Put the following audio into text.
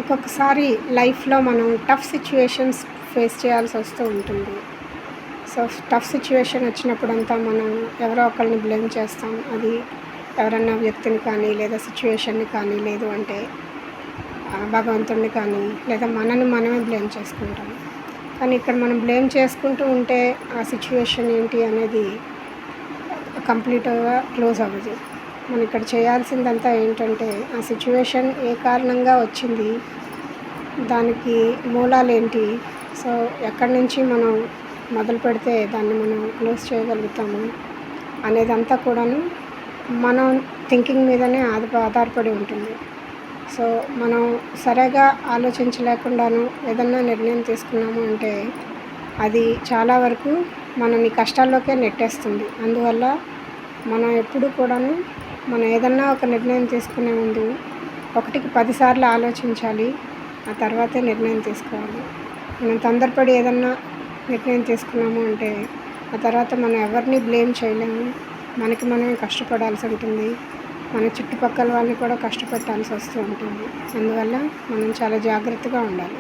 ఒక్కొక్కసారి లైఫ్‌లో మనం టఫ్ సిట్యుయేషన్స్ ఫేస్ చేయాల్సి వస్తూ ఉంటుంది. సో, టఫ్ సిట్యుయేషన్ వచ్చినప్పుడంతా మనం ఎవరో ఒకళ్ళని బ్లేమ్ చేస్తాం. అది ఎవరన్నా వ్యక్తిని కానీ, లేదా సిట్యుయేషన్‌ని కానీ, లేదు అంటే భగవంతుడిని కానీ, లేదా మనల్ని మనమే బ్లేమ్ చేసుకుంటాం. కానీ ఇక్కడ మనం బ్లేమ్ చేసుకుంటూ ఉంటే ఆ సిట్యుయేషన్ ఏంటి అనేది కంప్లీట్‌గా క్లోజ్ అవ్వదు. మనం ఇక్కడ చేయాల్సిందంతా ఏంటంటే, ఆ సిట్యుయేషన్ ఏ కారణంగా వచ్చింది, దానికి మూలాలేంటి, సో ఎక్కడి నుంచి మనం మొదలుపెడితే దాన్ని మనం క్లోజ్ చేయగలుగుతాము అనేదంతా కూడాను మనం థింకింగ్ మీదనే ఆధారపడి ఉంటుంది. సో మనం సరిగా ఆలోచించలేకుండాను ఏదన్నా నిర్ణయం తీసుకున్నాము అంటే అది చాలా వరకు మనల్ని కష్టాల్లోకే నెట్టేస్తుంది. అందువల్ల మనం ఎప్పుడూ కూడాను మనం ఏదన్నా ఒక నిర్ణయం తీసుకునే ముందు 1కి 10 సార్లు ఆలోచించాలి. ఆ తర్వాతే నిర్ణయం తీసుకోవాలి. మనం తొందరపడి ఏదన్నా నిర్ణయం తీసుకున్నాము అంటే ఆ తర్వాత మనం ఎవరిని బ్లేమ్ చేయలేము. మనకి మనమే కష్టపడాల్సి ఉంటుంది. మన చుట్టుపక్కల వాళ్ళని కూడా కష్టపెట్టాల్సి వస్తూ ఉంటుంది. అందువల్ల మనం చాలా జాగ్రత్తగా ఉండాలి.